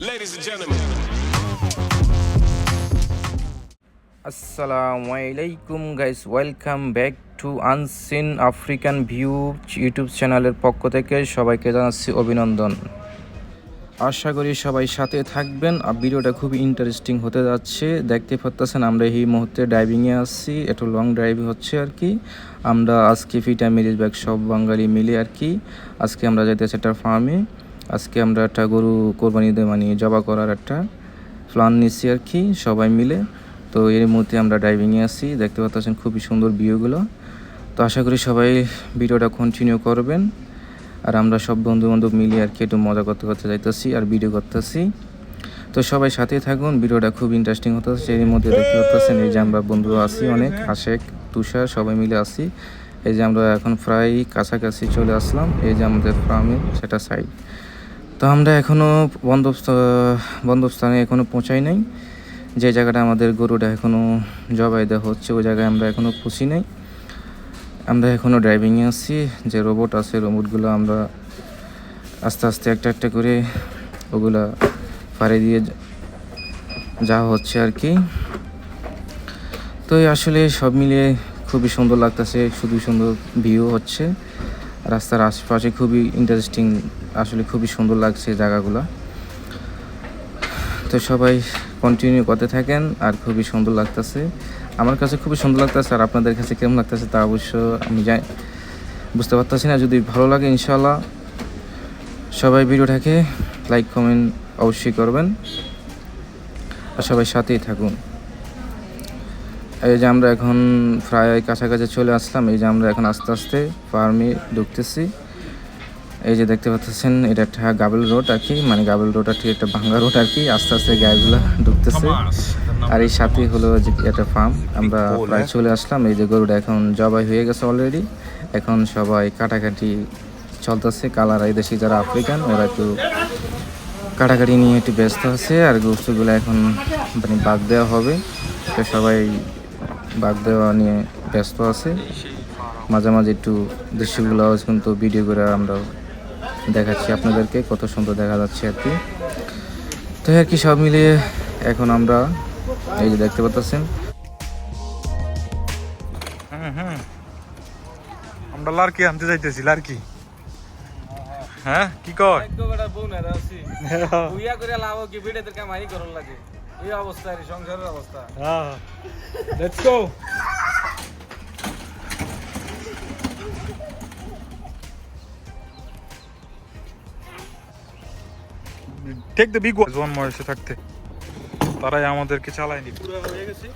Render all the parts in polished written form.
Ladies and gentlemen. আসসালামু আলাইকুম guys, welcome back to unseen African view YouTube চ্যানেলের পক্ষ থেকে সবাইকে জানাচ্ছি অভিনন্দন। আশা করি সবাই সাথে থাকবেন। আর ভিডিওটা খুবই ইন্টারেস্টিং হতে যাচ্ছে। দেখতে পাচ্ছেন আমরা এই মুহূর্তে ড্রাইভিংয়ে আসছি, একটু লং ড্রাইভ হচ্ছে আর কি। আমরা আজকে ফিটা মিরিজ ব্যাগ সব বাঙালি মিলে আর কি আজকে আমরা যাইতেছি একটা ফার্মে। আজকে আমরা একটা গরু কোরবানি দিয়ে মানে জবা করার একটা প্ল্যান নিচ্ছি আর কি সবাই মিলে। তো এর মধ্যে আমরা ড্রাইভিংয়ে আসছি, দেখতে পাচ্ছেন খুবই সুন্দর ভিউগুলো। তো আশা করি সবাই ভিডিওটা কন্টিনিউ করবেন। আর আমরা সব বন্ধু বান্ধব মিলে আর কি একটু মজা করতে করতে যাইতেছি আর ভিডিও করতেছি। তো সবাই সাথে থাকুন, ভিডিওটা খুব ইন্টারেস্টিং হতেছে। এর মধ্যে দেখতে পাচ্ছেন এই যে আমরা বন্ধু আছি অনেক, আশেক, তুষার সবাই মিলে আছি। এই যে আমরা এখন প্রায় কাছাকাছি চলে আসলাম, এই যে আমাদের ফার্মের সেটা সাইড। তো আমরা এখনও বন্ধস্থানে এখনও পৌঁছাই নাই। যে জায়গাটা আমাদের গরুটা এখনও জবাই দেওয়া হচ্ছে ওই জায়গায় আমরা এখনও পৌঁছি নাই। আমরা এখনও ড্রাইভিংয়ে আসছি। যে রোবট আছে রোবটগুলো আমরা আস্তে আস্তে একটা একটা করে ওগুলা পাড়ে দিয়ে যাওয়া হচ্ছে আর কি। তো আসলে সব মিলিয়ে খুবই সুন্দর লাগতেছে, শুধু সুন্দর ভিউ হচ্ছে রাস্তার আশেপাশে, খুবই ইন্টারেস্টিং, আসলে খুবই সুন্দর লাগছে জায়গাগুলো। তো সবাই কন্টিনিউ করতে থাকেন, আর খুবই সুন্দর লাগতেছে। আমার কাছে খুবই সুন্দর লাগতেছে, আর আপনাদের কাছে কেমন লাগতেছে তা অবশ্য আমি বুঝতে পারতেছি না। যদি ভালো লাগে ইনশাল্লাহ সবাই ভিডিওটাকে লাইক কমেন্ট অবশ্যই করবেন, আর সবাই সাথেই থাকুন। এই যে আমরা এখন প্রায় কাছাকাছি চলে আসলাম। এই যে আমরা এখন আস্তে আস্তে ফার্মে ঢুকতেছি। এই যে দেখতে পাচ্ছেন এটা একটা গাবেল রোড আর কি, মানে গাবেল রোড আর কি একটা ভাঙ্গা রোড আর কি। আস্তে আস্তে গাড়িগুলো ঢুকতেছে, আর এই সাথে হলো যে একটা ফার্ম। আমরা প্রায় চলে আসলাম। এই যে গরুটা এখন জবাই হয়ে গেছে অলরেডি। এখন সবাই কাটাকাটি চলতেছে। কালার এই দেশি যারা আফ্রিকান ওরা একটু কাটাকাটি নিয়ে একটু ব্যস্ত আছে, আর গোস্তগুলো এখন মানে বাগ দেওয়া হবে। তো সবাই বাগ দেওয়া নিয়ে ব্যস্ত আছে। মাঝে মাঝে একটু দৃশ্যগুলো কিন্তু ভিডিও করে আমরা দেখাচ্ছি আপনাদেরকে, কত সুন্দর দেখা যাচ্ছে আর কি। তো আর কি সব মিলিয়ে এখন আমরা এই যে দেখতে পাচ্ছেন আমরা লারকি আনতে যাইতেছি। লারকি হ্যাঁ কি কয় এই অবস্থা সংসারের অবস্থা। Let's go. Take the big one মহেশে থাকতে তারাই আমাদেরকে চালায়নি। পুরো হয়ে গেছে,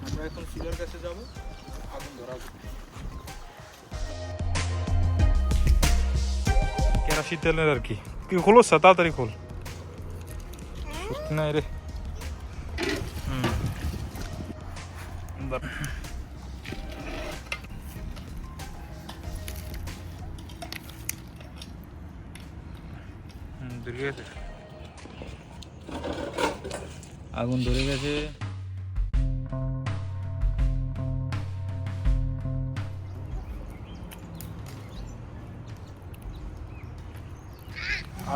আমরা এখন চুলার কাছে যাব, আগুন ধরাবো। কেরাসি তেলের আর কি কি খোলো তাড়াতাড়ি খোল। সত্যি নাই রে। আগুন ধরে গেছে।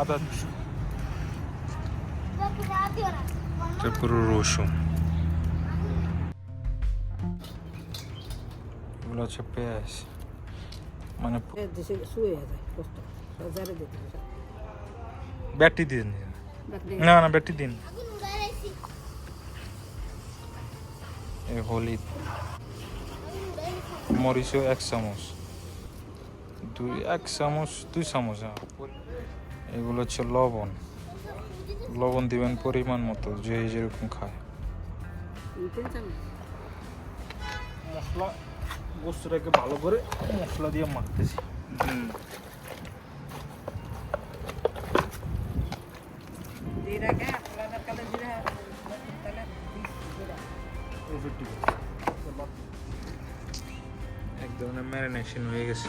আদা পুরো রসুন, এগুলো হচ্ছে পেঁয়াজ, মানে ব্যাটি দিন। না না ব্যাটি দিন। এই হলুদ, মরিচও 1 চামচ, 2 চামচ। এগুলো হচ্ছে লবণ। লবণ দিবেন পরিমাণ মতো, যে যেরকম খায়। মশলা গোস্তটাকে ভালো করে মশলা দিয়ে মাখতেছি। এক ধরনের ম্যারিনেশন হয়ে গেছে।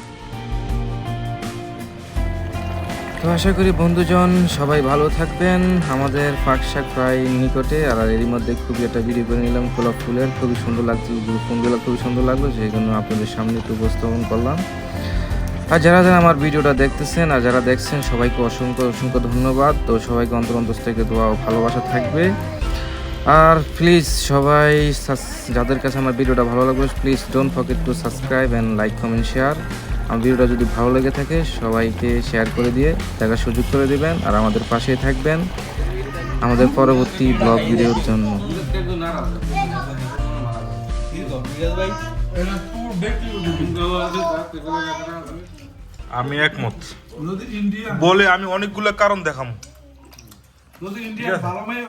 তো আশা করি বন্ধুজন সবাই ভালো থাকবেন। আমাদের পাক শাক প্রায় নিকটে, আর এরই মধ্যে খুবই একটা ভিডিও করে নিলাম গোলাপ ফুলের, খুবই সুন্দর লাগছে। ফুলগুলো খুবই সুন্দর লাগলো, সেই জন্য আপনাদের সামনে একটু উপস্থাপন করলাম। আর যারা যারা আমার ভিডিওটা দেখতেছেন আর যারা দেখছেন সবাইকে অসংখ্য অসংখ্য ধন্যবাদ। তো সবাইকে অন্তর থেকে দোয়া ও ভালোবাসা থাকবে। আর প্লিজ সবাই যাদের কাছে আমার ভিডিওটা ভালো লাগবে please don't forget to subscribe and like comment share. আমার ভিডিওটা যদি ভালো লেগে থাকে সবাইকে শেয়ার করে দিয়ে দেখার সুযোগ করে দিবেন আর আমাদের পাশেই থাকবেন আমাদের পরবর্তী ব্লগ ভিডিওর জন্য। আমি একমত বলে আমি অনেকগুলো কারণ দেখাম।